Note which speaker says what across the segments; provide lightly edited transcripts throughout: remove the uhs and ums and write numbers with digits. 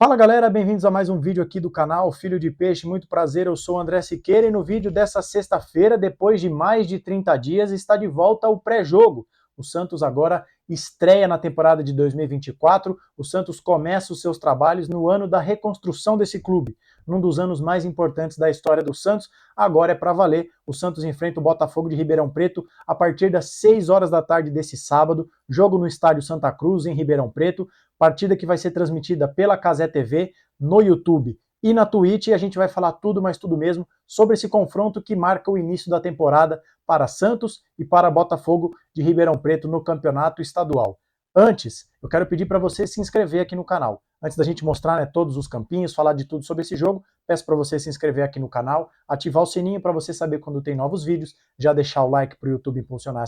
Speaker 1: Fala galera, bem-vindos a mais um vídeo aqui do canal Filho de Peixe, muito prazer, eu sou o André Siqueira e no vídeo dessa sexta-feira, depois de mais de 30 dias, está de volta o pré-jogo. O Santos agora estreia na temporada de 2024, o Santos começa os seus trabalhos no ano da reconstrução desse clube, num dos anos mais importantes da história do Santos, agora é para valer. O Santos enfrenta o Botafogo de Ribeirão Preto a partir das 6 horas da tarde desse sábado, jogo no estádio Santa Cruz, em Ribeirão Preto, partida que vai ser transmitida pela Cazé TV, no YouTube e na Twitch, e a gente vai falar tudo, mas tudo mesmo, sobre esse confronto que marca o início da temporada para Santos e para Botafogo de Ribeirão Preto no campeonato estadual. Antes, eu quero pedir para você se inscrever aqui no canal. Antes da gente mostrar todos os campinhos, falar de tudo sobre esse jogo, peço para você se inscrever aqui no canal, ativar o sininho para você saber quando tem novos vídeos, já deixar o like para o YouTube impulsionar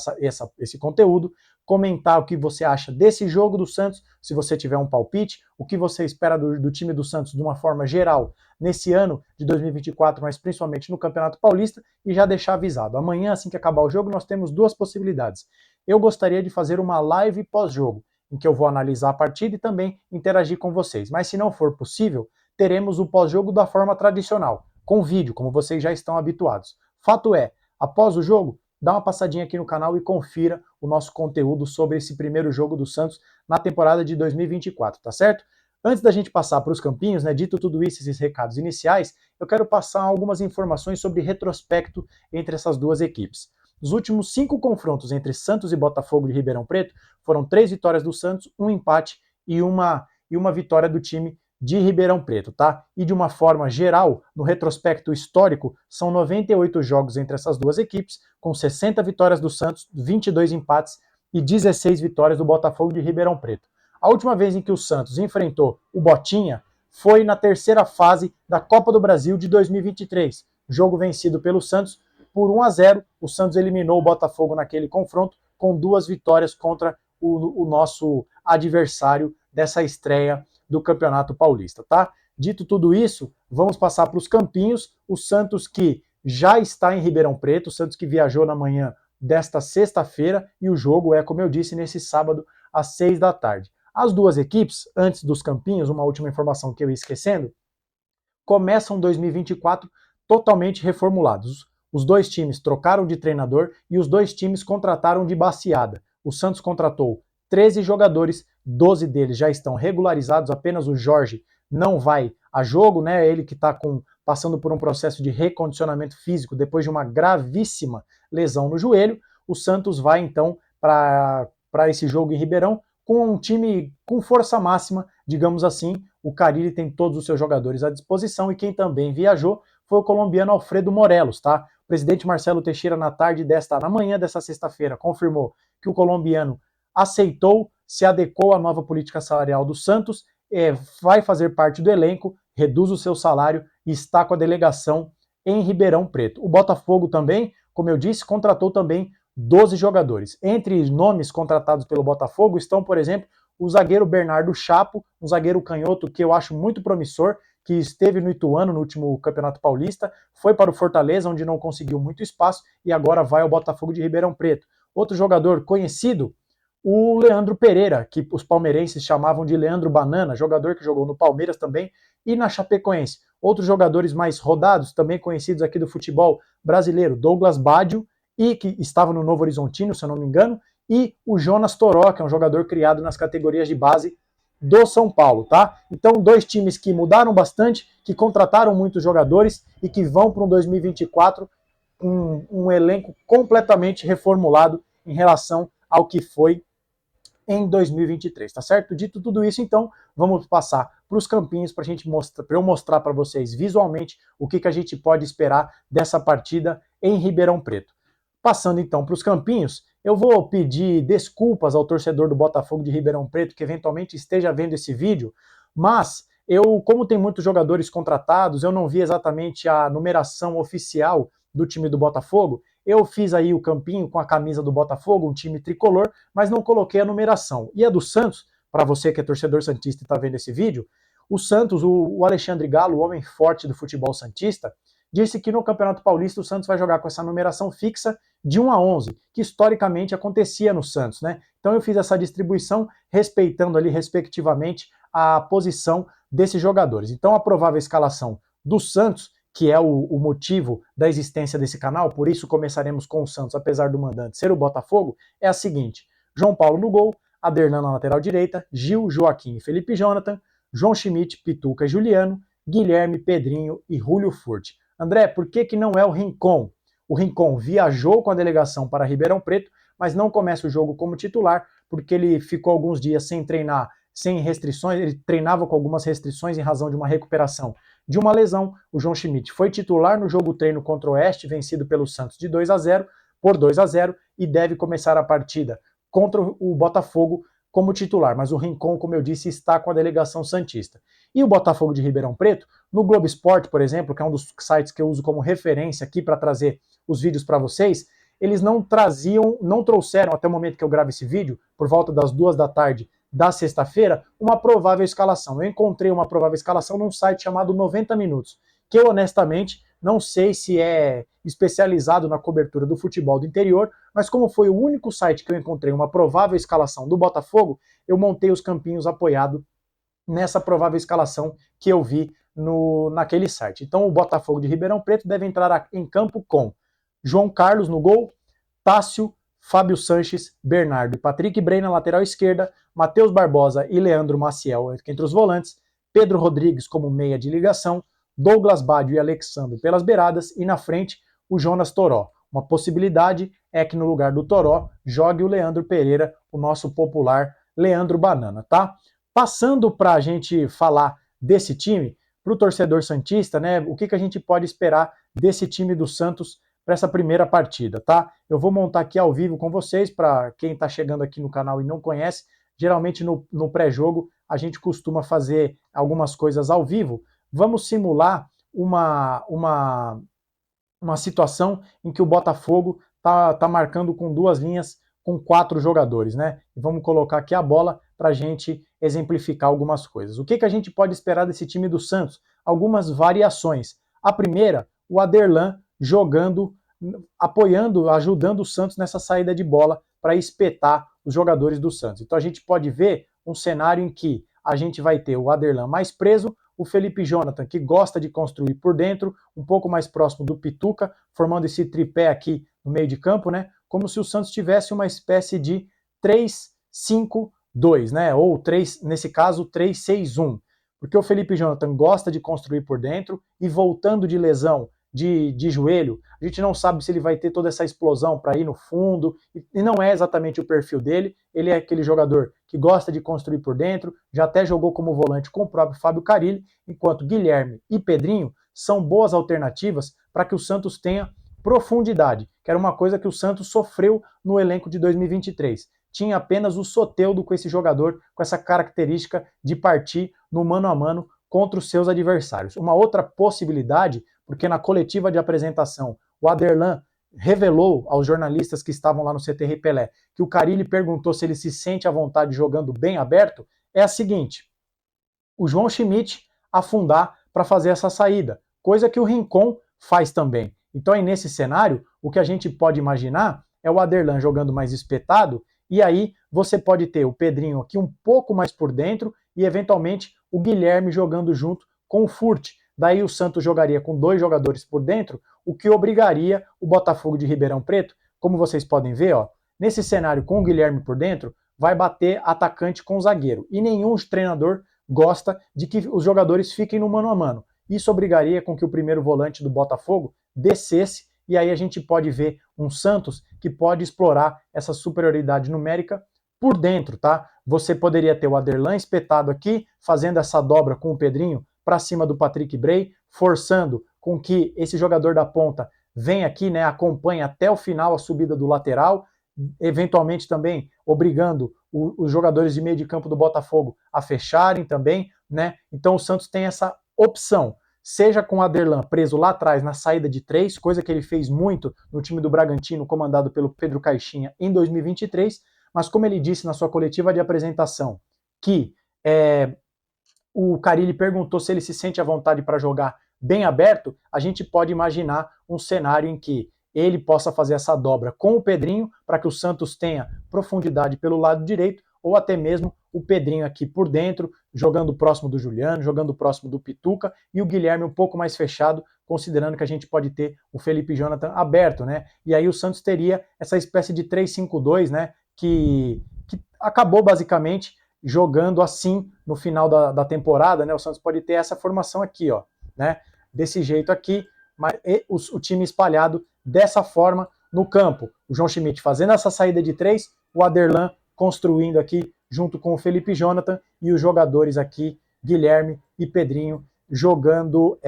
Speaker 1: esse conteúdo, comentar o que você acha desse jogo do Santos, se você tiver um palpite, o que você espera do time do Santos de uma forma geral nesse ano de 2024, mas principalmente no Campeonato Paulista, e já deixar avisado. Amanhã, assim que acabar o jogo, nós temos duas possibilidades. Eu gostaria de fazer uma live pós-jogo, em que eu vou analisar a partida e também interagir com vocês. Mas se não for possível, teremos o pós-jogo da forma tradicional, com vídeo, como vocês já estão habituados. Fato é, após o jogo, dá uma passadinha aqui no canal e confira o nosso conteúdo sobre esse primeiro jogo do Santos na temporada de 2024, tá certo? Antes da gente passar para os campinhos, dito tudo isso, esses recados iniciais, eu quero passar algumas informações sobre retrospecto entre essas duas equipes. Nos últimos 5 confrontos entre Santos e Botafogo de Ribeirão Preto, foram 3 vitórias do Santos, um empate e uma vitória do time de Ribeirão Preto, tá? E de uma forma geral, no retrospecto histórico, são 98 jogos entre essas duas equipes, com 60 vitórias do Santos, 22 empates e 16 vitórias do Botafogo de Ribeirão Preto. A última vez em que o Santos enfrentou o Botinha foi na terceira fase da Copa do Brasil de 2023, jogo vencido pelo Santos por 1-0, o Santos eliminou o Botafogo naquele confronto, com 2 vitórias contra o nosso adversário dessa estreia do Campeonato Paulista, tá? Dito tudo isso, vamos passar para os campinhos. O Santos que já está em Ribeirão Preto, o Santos que viajou na manhã desta sexta-feira, e o jogo é, como eu disse, nesse sábado às 6 da tarde. As duas equipes, antes dos campinhos, uma última informação que eu ia esquecendo, começam 2024 totalmente reformulados. Os dois times trocaram de treinador e os dois times contrataram de baseada. O Santos contratou 13 jogadores, 12 deles já estão regularizados, apenas o Jorge não vai a jogo, né? Ele que está passando por um processo de recondicionamento físico depois de uma gravíssima lesão no joelho. O Santos vai então para esse jogo em Ribeirão com um time com força máxima, digamos assim. O Carille tem todos os seus jogadores à disposição e quem também viajou foi o colombiano Alfredo Morelos, tá? O presidente Marcelo Teixeira, na manhã dessa sexta-feira, confirmou que o colombiano aceitou, se adequou à nova política salarial do Santos, vai fazer parte do elenco, reduz o seu salário e está com a delegação em Ribeirão Preto. O Botafogo também, como eu disse, contratou também 12 jogadores. Entre nomes contratados pelo Botafogo estão, por exemplo, o zagueiro Bernardo Chapo, um zagueiro canhoto que eu acho muito promissor, que esteve no Ituano no último Campeonato Paulista, foi para o Fortaleza, onde não conseguiu muito espaço, e agora vai ao Botafogo de Ribeirão Preto. Outro jogador conhecido, o Leandro Pereira, que os palmeirenses chamavam de Leandro Banana, jogador que jogou no Palmeiras também e na Chapecoense. Outros jogadores mais rodados, também conhecidos aqui do futebol brasileiro, Douglas Baggio, e que estava no Novo Horizontino, se eu não me engano, e o Jonas Toró, que é um jogador criado nas categorias de base do São Paulo, tá? Então, 2 times que mudaram bastante, que contrataram muitos jogadores e que vão para um 2024 um elenco completamente reformulado em relação ao que foi em 2023, tá certo? Dito tudo isso, então, vamos passar para os campinhos para eu mostrar para vocês visualmente o que a gente pode esperar dessa partida em Ribeirão Preto. Passando então para os campinhos, eu vou pedir desculpas ao torcedor do Botafogo de Ribeirão Preto que eventualmente esteja vendo esse vídeo, mas como tem muitos jogadores contratados, eu não vi exatamente a numeração oficial do time do Botafogo. Eu fiz aí o campinho com a camisa do Botafogo, um time tricolor, mas não coloquei a numeração. E a do Santos, para você que é torcedor santista e está vendo esse vídeo, o Santos, o Alexandre Galo, o homem forte do futebol santista, disse que no Campeonato Paulista o Santos vai jogar com essa numeração fixa de 1 a 11, que historicamente acontecia no Santos, né? Então eu fiz essa distribuição respeitando ali, respectivamente, a posição desses jogadores. Então a provável escalação do Santos, que é o motivo da existência desse canal, por isso começaremos com o Santos, apesar do mandante ser o Botafogo, é a seguinte: João Paulo no gol, Aderlan na lateral direita, Gil, Joaquim e Felipe Jonathan, João Schmidt, Pituca e Juliano, Guilherme, Pedrinho e Julio Furt. André, por que não é o Rincon? O Rincon viajou com a delegação para Ribeirão Preto, mas não começa o jogo como titular, porque ele ficou alguns dias sem treinar, sem restrições, ele treinava com algumas restrições em razão de uma recuperação de uma lesão. O João Schmidt foi titular no jogo treino contra o Oeste, vencido pelo Santos de 2 a 0, por 2 a 0, e deve começar a partida contra o Botafogo como titular, mas o Rincon, como eu disse, está com a delegação santista. E o Botafogo de Ribeirão Preto, no Globo Esporte, por exemplo, que é um dos sites que eu uso como referência aqui para trazer os vídeos para vocês, eles não trouxeram até o momento que eu gravo esse vídeo, por volta das 2 da tarde da sexta-feira, uma provável escalação. Eu encontrei uma provável escalação num site chamado 90 Minutos, que eu honestamente não sei se é especializado na cobertura do futebol do interior, mas como foi o único site que eu encontrei uma provável escalação do Botafogo, eu montei os campinhos apoiado nessa provável escalação que eu vi naquele site. Então o Botafogo de Ribeirão Preto deve entrar em campo com João Carlos no gol, Tássio, Fábio Sanches, Bernardo e Patrick Bray na lateral esquerda, Matheus Barbosa e Leandro Maciel entre os volantes, Pedro Rodrigues como meia de ligação, Douglas Baggio e Alexandre pelas beiradas e na frente o Jonas Toró. Uma possibilidade é que no lugar do Toró jogue o Leandro Pereira, o nosso popular Leandro Banana, tá? Passando para a gente falar desse time, para o torcedor santista, né? O que a gente pode esperar desse time do Santos para essa primeira partida, tá? Eu vou montar aqui ao vivo com vocês, para quem está chegando aqui no canal e não conhece, geralmente no pré-jogo a gente costuma fazer algumas coisas ao vivo. Vamos simular uma situação em que o Botafogo tá marcando com 2 linhas, com 4 jogadores, né? E vamos colocar aqui a bola para a gente exemplificar algumas coisas. O que a gente pode esperar desse time do Santos? Algumas variações. A primeira, o Aderlan jogando, apoiando, ajudando o Santos nessa saída de bola para espetar os jogadores do Santos. Então a gente pode ver um cenário em que a gente vai ter o Aderlan mais preso, o Felipe Jonathan, que gosta de construir por dentro, um pouco mais próximo do Pituca, formando esse tripé aqui no meio de campo, né? Como se o Santos tivesse uma espécie de 3-5-2, né? Ou 3, nesse caso, 3-6-1. Porque o Felipe Jonathan gosta de construir por dentro e voltando de lesão de joelho, a gente não sabe se ele vai ter toda essa explosão para ir no fundo, e não é exatamente o perfil dele. Ele é aquele jogador que gosta de construir por dentro, já até jogou como volante com o próprio Fábio Carille, enquanto Guilherme e Pedrinho são boas alternativas para que o Santos tenha profundidade, que era uma coisa que o Santos sofreu no elenco de 2023. Tinha apenas o Soteldo com esse jogador, com essa característica de partir no mano a mano contra os seus adversários. Uma outra possibilidade, porque na coletiva de apresentação o Aderlan revelou aos jornalistas que estavam lá no CT Pelé que o Carille perguntou se ele se sente à vontade jogando bem aberto, é a seguinte: o João Schmidt afundar para fazer essa saída, coisa que o Rincon faz também. Então aí nesse cenário, o que a gente pode imaginar é o Aderlan jogando mais espetado, e aí você pode ter o Pedrinho aqui um pouco mais por dentro e eventualmente o Guilherme jogando junto com o Furt. Daí o Santos jogaria com 2 jogadores por dentro, o que obrigaria o Botafogo de Ribeirão Preto, como vocês podem ver, ó, nesse cenário com o Guilherme por dentro, vai bater atacante com zagueiro. E nenhum treinador gosta de que os jogadores fiquem no mano a mano. Isso obrigaria com que o primeiro volante do Botafogo descesse, e aí a gente pode ver um Santos que pode explorar essa superioridade numérica por dentro, tá? Você poderia ter o Aderlan espetado aqui, fazendo essa dobra com o Pedrinho para cima do Patrick Bray, forçando com que esse jogador da ponta venha aqui, né, acompanhe até o final a subida do lateral, eventualmente também obrigando os jogadores de meio de campo do Botafogo a fecharem também, né? Então o Santos tem essa opção, seja com o Aderlan preso lá atrás na saída de 3, coisa que ele fez muito no time do Bragantino, comandado pelo Pedro Caixinha em 2023, mas como ele disse na sua coletiva de apresentação, que o Carille perguntou se ele se sente à vontade para jogar bem aberto, a gente pode imaginar um cenário em que ele possa fazer essa dobra com o Pedrinho, para que o Santos tenha profundidade pelo lado direito, ou até mesmo o Pedrinho aqui por dentro, jogando próximo do Juliano, jogando próximo do Pituca, e o Guilherme um pouco mais fechado, considerando que a gente pode ter o Felipe Jonathan aberto, né? E aí o Santos teria essa espécie de 3-5-2, né? Que acabou basicamente jogando assim no final da temporada, né? O Santos pode ter essa formação aqui, ó, né? Desse jeito aqui, mas o time espalhado dessa forma no campo. O João Schmidt fazendo essa saída de 3, o Aderlan construindo aqui junto com o Felipe Jonathan e os jogadores aqui, Guilherme e Pedrinho, jogando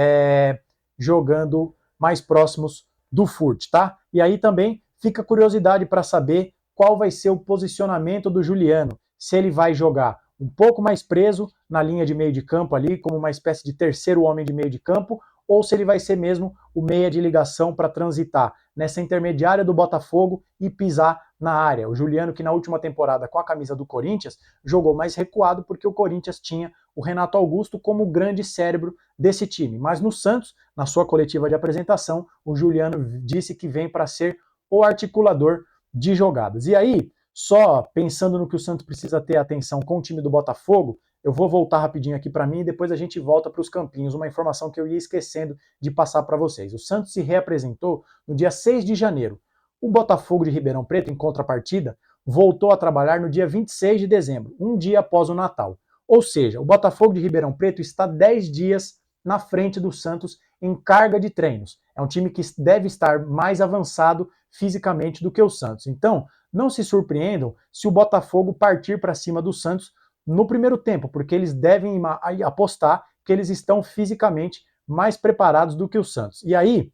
Speaker 1: mais próximos do Furt, tá? E aí também fica a curiosidade para saber qual vai ser o posicionamento do Juliano, se ele vai jogar um pouco mais preso na linha de meio de campo ali, como uma espécie de terceiro homem de meio de campo, ou se ele vai ser mesmo o meia de ligação para transitar nessa intermediária do Botafogo e pisar na área. O Juliano, que na última temporada com a camisa do Corinthians, jogou mais recuado porque o Corinthians tinha o Renato Augusto como grande cérebro desse time. Mas no Santos, na sua coletiva de apresentação, o Juliano disse que vem para ser o articulador de jogadas. E aí, só pensando no que o Santos precisa ter atenção com o time do Botafogo, eu vou voltar rapidinho aqui para mim e depois a gente volta para os campinhos, uma informação que eu ia esquecendo de passar para vocês. O Santos se reapresentou no dia 6 de janeiro. O Botafogo de Ribeirão Preto, em contrapartida, voltou a trabalhar no dia 26 de dezembro, um dia após o Natal. Ou seja, o Botafogo de Ribeirão Preto está 10 dias na frente do Santos em carga de treinos. É um time que deve estar mais avançado fisicamente do que o Santos. Então, não se surpreendam se o Botafogo partir para cima do Santos no primeiro tempo, porque eles devem apostar que eles estão fisicamente mais preparados do que o Santos. E aí,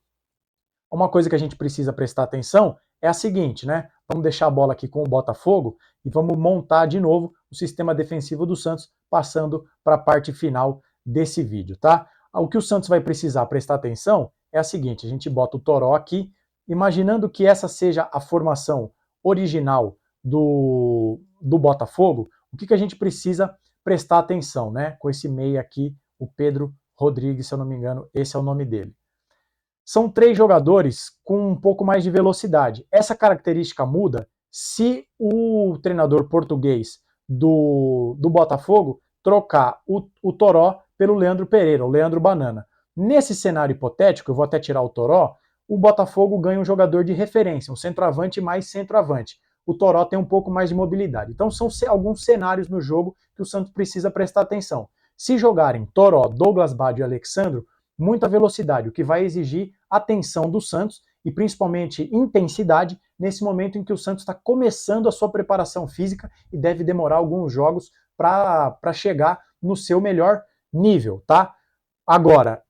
Speaker 1: uma coisa que a gente precisa prestar atenção é a seguinte, né? Vamos deixar a bola aqui com o Botafogo e vamos montar de novo o sistema defensivo do Santos, passando para a parte final desse vídeo, tá? O que o Santos vai precisar prestar atenção é a seguinte, a gente bota o Toró aqui, imaginando que essa seja a formação original do Botafogo, o que a gente precisa prestar atenção, né? Com esse meia aqui, o Pedro Rodrigues, se eu não me engano, esse é o nome dele. São 3 jogadores com um pouco mais de velocidade. Essa característica muda se o treinador português do Botafogo trocar o Toró pelo Leandro Pereira, o Leandro Banana. Nesse cenário hipotético, eu vou até tirar o Toró, o Botafogo ganha um jogador de referência, um centroavante mais centroavante. O Toró tem um pouco mais de mobilidade. Então são alguns cenários no jogo que o Santos precisa prestar atenção. Se jogarem Toró, Douglas Baggio e Alexandro, muita velocidade, o que vai exigir atenção do Santos e principalmente intensidade nesse momento em que o Santos está começando a sua preparação física e deve demorar alguns jogos para chegar no seu melhor nível, tá? Agora,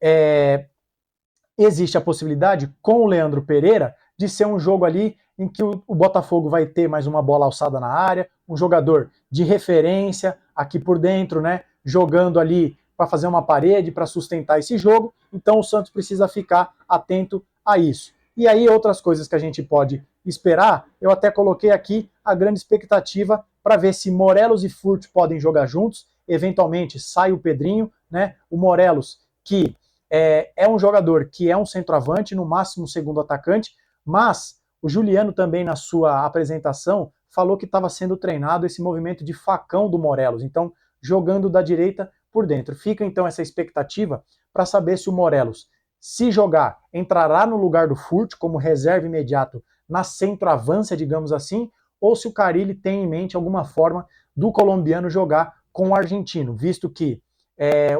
Speaker 1: existe a possibilidade com o Leandro Pereira de ser um jogo ali em que o Botafogo vai ter mais uma bola alçada na área, um jogador de referência aqui por dentro, né, jogando ali para fazer uma parede, para sustentar esse jogo. Então o Santos precisa ficar atento a isso. E aí outras coisas que a gente pode esperar, eu até coloquei aqui a grande expectativa para ver se Morelos e Furt podem jogar juntos, eventualmente sai o Pedrinho, né, o Morelos que é um jogador que é um centroavante, no máximo segundo atacante, mas o Juliano também na sua apresentação falou que estava sendo treinado esse movimento de facão do Morelos, então jogando da direita por dentro. Fica então essa expectativa para saber se o Morelos, se jogar, entrará no lugar do Furt como reserva imediato na centroavância, digamos assim, ou se o Carille tem em mente alguma forma do colombiano jogar com o argentino, visto que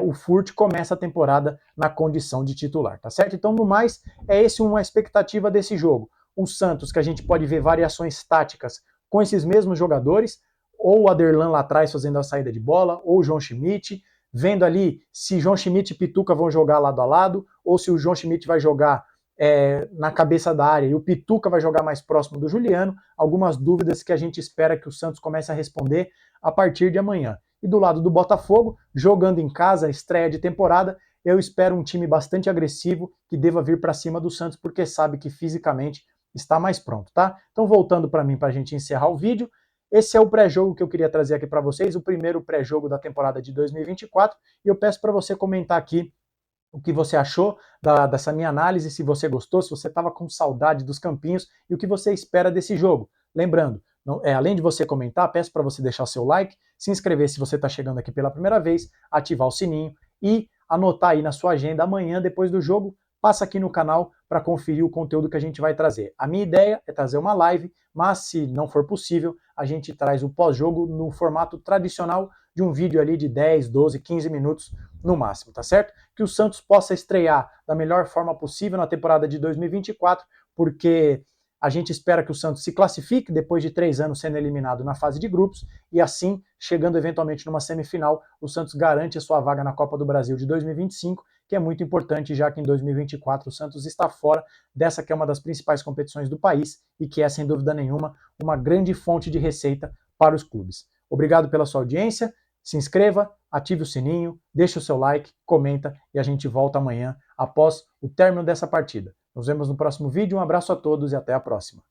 Speaker 1: o Furt começa a temporada na condição de titular, tá certo? Então, no mais, é esse uma expectativa desse jogo. O Santos, que a gente pode ver variações táticas com esses mesmos jogadores, ou o Aderlan lá atrás fazendo a saída de bola, ou o João Schmidt, vendo ali se João Schmidt e Pituca vão jogar lado a lado, ou se o João Schmidt vai jogar na cabeça da área e o Pituca vai jogar mais próximo do Juliano, algumas dúvidas que a gente espera que o Santos comece a responder a partir de amanhã. E do lado do Botafogo, jogando em casa, estreia de temporada, eu espero um time bastante agressivo que deva vir para cima do Santos, porque sabe que fisicamente está mais pronto, tá? Então voltando para mim para a gente encerrar o vídeo, esse é o pré-jogo que eu queria trazer aqui para vocês, o primeiro pré-jogo da temporada de 2024, e eu peço para você comentar aqui o que você achou dessa minha análise, se você gostou, se você estava com saudade dos campinhos e o que você espera desse jogo. Lembrando, além de você comentar, peço para você deixar seu like, se inscrever se você está chegando aqui pela primeira vez, ativar o sininho e anotar aí na sua agenda amanhã, depois do jogo, passa aqui no canal para conferir o conteúdo que a gente vai trazer. A minha ideia é trazer uma live, mas se não for possível, a gente traz o pós-jogo no formato tradicional de um vídeo ali de 10, 12, 15 minutos no máximo, tá certo? Que o Santos possa estrear da melhor forma possível na temporada de 2024, porque a gente espera que o Santos se classifique depois de 3 anos sendo eliminado na fase de grupos e assim, chegando eventualmente numa semifinal, o Santos garante a sua vaga na Copa do Brasil de 2025, que é muito importante, já que em 2024 o Santos está fora dessa que é uma das principais competições do país e que é, sem dúvida nenhuma, uma grande fonte de receita para os clubes. Obrigado pela sua audiência, se inscreva, ative o sininho, deixe o seu like, comenta e a gente volta amanhã após o término dessa partida. Nos vemos no próximo vídeo, um abraço a todos e até a próxima.